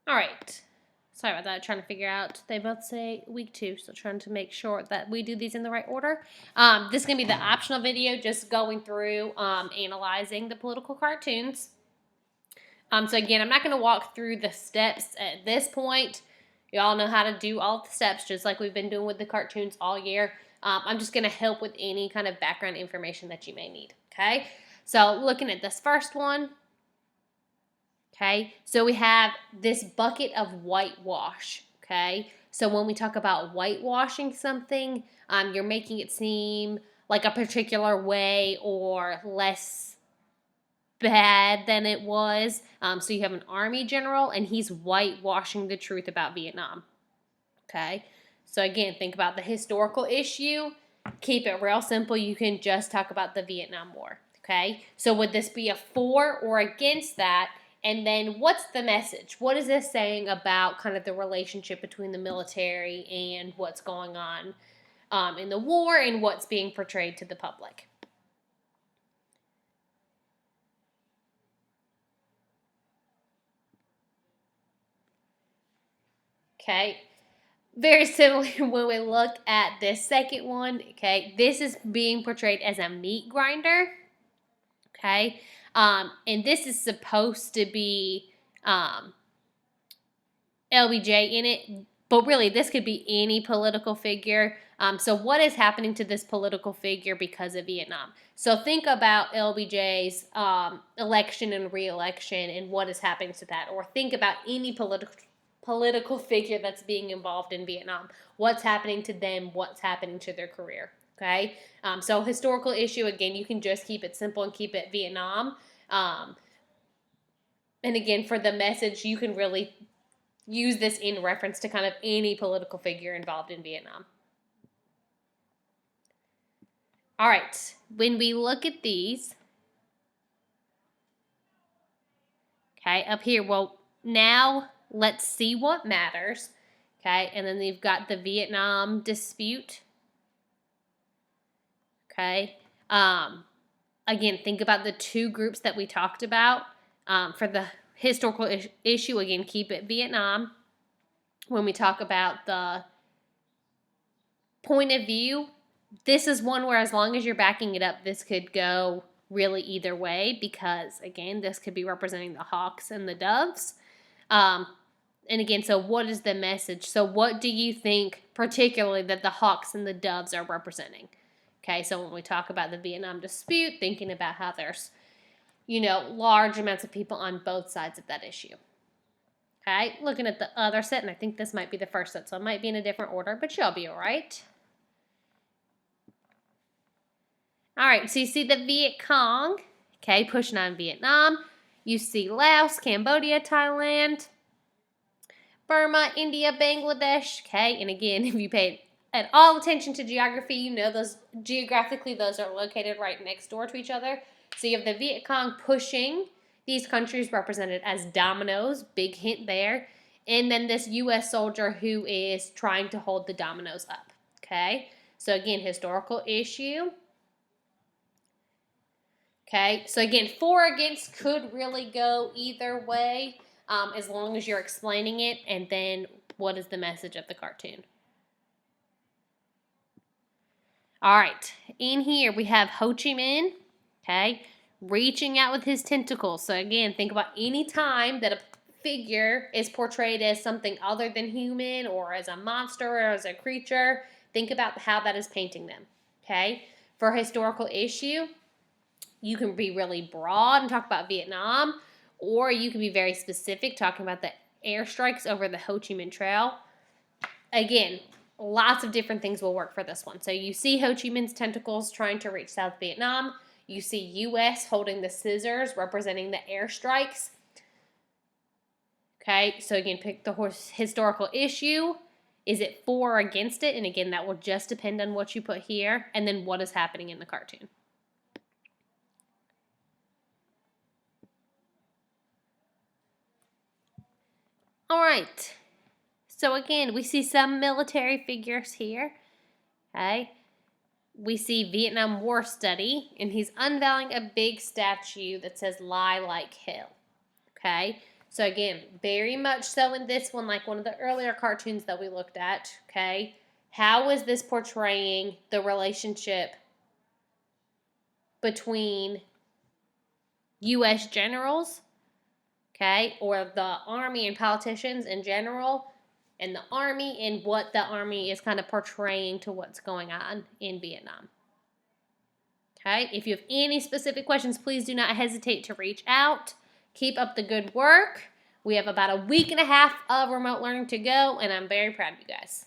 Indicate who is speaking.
Speaker 1: All right. Sorry about that. Trying to figure out. They both say week 2, so trying to make sure that we do these in the right order. This is gonna be the optional video, just going through analyzing the political cartoons. So again, I'm not gonna walk through the steps at this point. Y'all know how to do all the steps, just like we've been doing with the cartoons all year. I'm just gonna help with any kind of background information that you may need. Okay. So looking at this first one. Okay, so we have this bucket of whitewash. Okay, so when we talk about whitewashing something, you're making it seem like a particular way or less bad than it was. So you have an army general, and he's whitewashing the truth about Vietnam. Okay, so again, think about the historical issue. Keep it real simple. You can just talk about the Vietnam War. Okay, so would this be a for or against that? And then what's the message? What is this saying about kind of the relationship between the military and what's going on in the war and what's being portrayed to the public? Okay, very similar when we look at this second one. Okay, this is being portrayed as a meat grinder. Okay, and this is supposed to be LBJ in it, but really this could be any political figure. So what is happening to this political figure because of Vietnam? So think about LBJ's election and re-election and what is happening to that, or think about any political figure that's being involved in Vietnam. What's happening to them? What's happening to their career? Okay, so historical issue, again, you can just keep it simple and keep it Vietnam. And again, for the message, you can really use this in reference to kind of any political figure involved in Vietnam. All right, when we look at these, okay, up here, well, now let's see what matters, okay, and then you've got the Vietnam dispute, okay. Again, think about the two groups that we talked about. For the historical issue, again, keep it Vietnam. When we talk about the point of view, this is one where as long as you're backing it up, this could go really either way because, again, this could be representing the hawks and the doves. And again, so what is the message? So what do you think particularly that the hawks and the doves are representing? Okay, so when we talk about the Vietnam dispute, thinking about how there's, large amounts of people on both sides of that issue. Okay, looking at the other set, and I think this might be the first set, so it might be in a different order, but you'll be all right. All right, so you see the Viet Cong, okay, pushing on Vietnam. You see Laos, Cambodia, Thailand, Burma, India, Bangladesh, okay, and again, if you paid at all attention to geography, you know those geographically those are located right next door to each other. So you have the Viet Cong pushing these countries represented as dominoes, big hint there, and then this U.S. soldier who is trying to hold the dominoes up, okay? So again, historical issue. Okay, so again, for or against could really go either way as long as you're explaining it, and then what is the message of the cartoon? All right, in here we have Ho Chi Minh, okay, reaching out with his tentacles. So again, think about any time that a figure is portrayed as something other than human or as a monster or as a creature. Think about how that is painting them, okay? For historical issue, you can be really broad and talk about Vietnam, or you can be very specific, talking about the airstrikes over the Ho Chi Minh Trail. Again, lots of different things will work for this one. So you see Ho Chi Minh's tentacles trying to reach South Vietnam. You see U.S. holding the scissors representing the airstrikes. Okay, so again, pick the historical issue. Is it for or against it? And again, that will just depend on what you put here. And then what is happening in the cartoon. All right. So again, we see some military figures here. Okay. We see Vietnam War study, and he's unveiling a big statue that says "Lie Like Hell." Okay. So again, very much so in this one, like one of the earlier cartoons that we looked at, okay? How is this portraying the relationship between U.S. generals, okay, or the Army and politicians in general, and the Army, and what the Army is kind of portraying to what's going on in Vietnam. Okay, if you have any specific questions, please do not hesitate to reach out. Keep up the good work. We have about a week and a half of remote learning to go, and I'm very proud of you guys.